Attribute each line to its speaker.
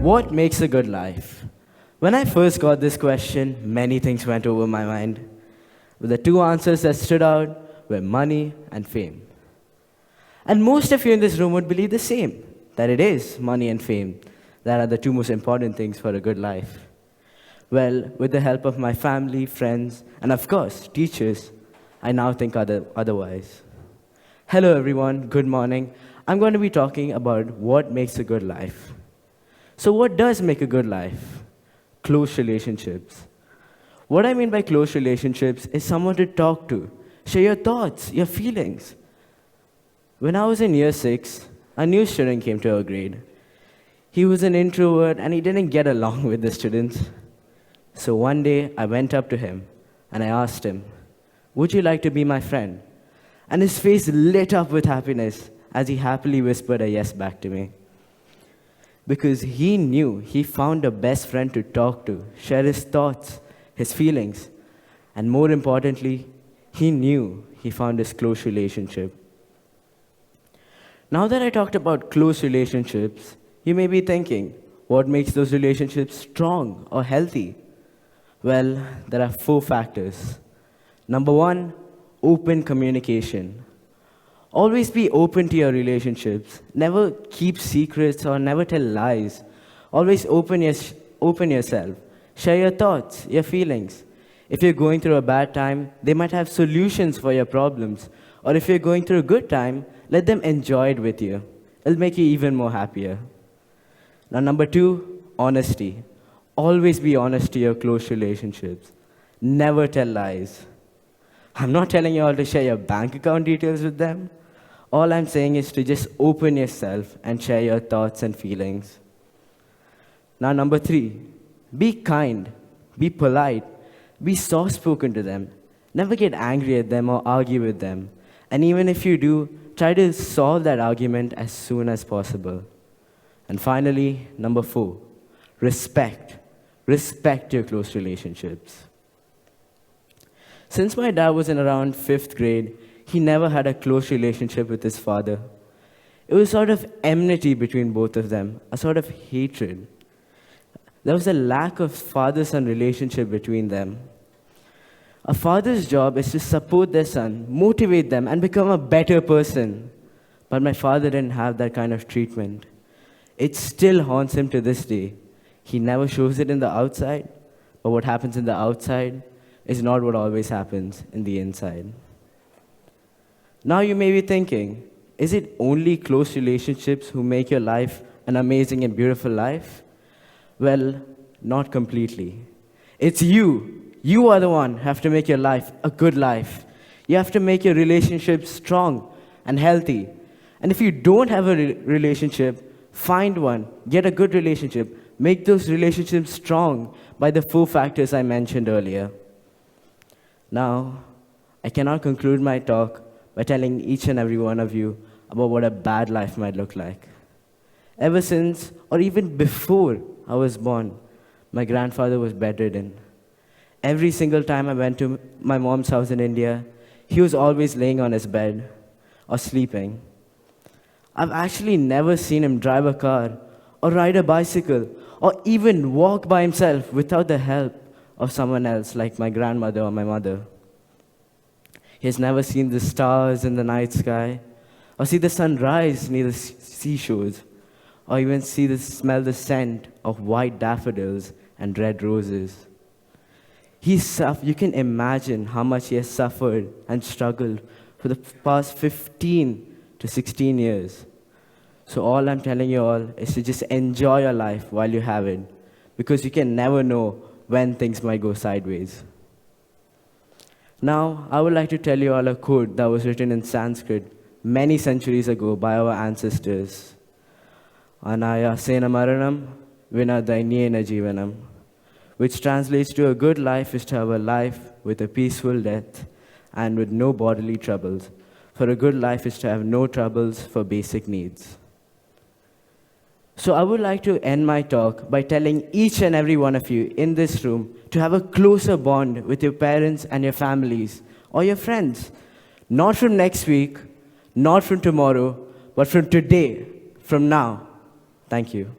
Speaker 1: What makes a good life? When I first got this question, many things went over my mind. But the two answers that stood out were money and fame. And most of you in this room would believe the same, that it is money and fame that are the two most important things for a good life. Well, with the help of my family, friends, and of course, teachers, I now think otherwise. Hello everyone, good morning. I'm going to be talking about what makes a good life. So what does make a good life? Close relationships. What I mean by close relationships is someone to talk to, share your thoughts, your feelings. When I was in year 6, a new student came to our grade. He was an introvert and he didn't get along with the students. So one day I went up to him and I asked him, "Would you like to be my friend?" And his face lit up with happiness as he happily whispered a yes back to me. Because he knew he found a best friend to talk to, share his thoughts, his feelings, and more importantly, he knew he found his close relationship. Now that I talked about close relationships, you may be thinking, what makes those relationships strong or healthy? Well, there are 4 factors. Number 1, open communication. Always be open to your relationships. Never keep secrets or never tell lies. Always open yourself. Share your thoughts, your feelings. If you're going through a bad time, they might have solutions for your problems. Or if you're going through a good time, let them enjoy it with you. It'll make you even more happier. Now, number 2, honesty. Always be honest to your close relationships. Never tell lies. I'm not telling you all to share your bank account details with them. All I'm saying is to just open yourself and share your thoughts and feelings. Now, number 3, be kind, be polite, be soft-spoken to them. Never get angry at them or argue with them. And even if you do, try to solve that argument as soon as possible. And finally, number 4, respect. Respect your close relationships. Since my dad was in around 5th grade, he never had a close relationship with his father. It was sort of enmity between both of them, a sort of hatred. There was a lack of father-son relationship between them. A father's job is to support their son, motivate them, and become a better person. But my father didn't have that kind of treatment. It still haunts him to this day. He never shows it in the outside, but what happens in the outside is not what always happens in the inside. Now you may be thinking, is it only close relationships who make your life an amazing and beautiful life? Well, not completely. It's you. You are the one who have to make your life a good life. You have to make your relationships strong and healthy. And if you don't have a relationship, find one. Get a good relationship. Make those relationships strong by the 4 factors I mentioned earlier. Now, I cannot conclude my talk by telling each and every one of you about what a bad life might look like. Ever since, or even before I was born, my grandfather was bedridden. Every single time I went to my mom's house in India, he was always laying on his bed or sleeping. I've actually never seen him drive a car or ride a bicycle or even walk by himself without the help of someone else like my grandmother or my mother. He has never seen the stars in the night sky, or see the sun rise near the seashores, or even smell the scent of white daffodils and red roses. You can imagine how much he has suffered and struggled for the past 15 to 16 years. So all I'm telling you all is to just enjoy your life while you have it, because you can never know when things might go sideways. Now, I would like to tell you all a quote that was written in Sanskrit many centuries ago by our ancestors. Anayasena maranam vinadainena jivanam, which translates to a good life is to have a life with a peaceful death and with no bodily troubles. For a good life is to have no troubles for basic needs. So I would like to end my talk by telling each and every one of you in this room to have a closer bond with your parents and your families or your friends. Not from next week, not from tomorrow, but from today, from now. Thank you.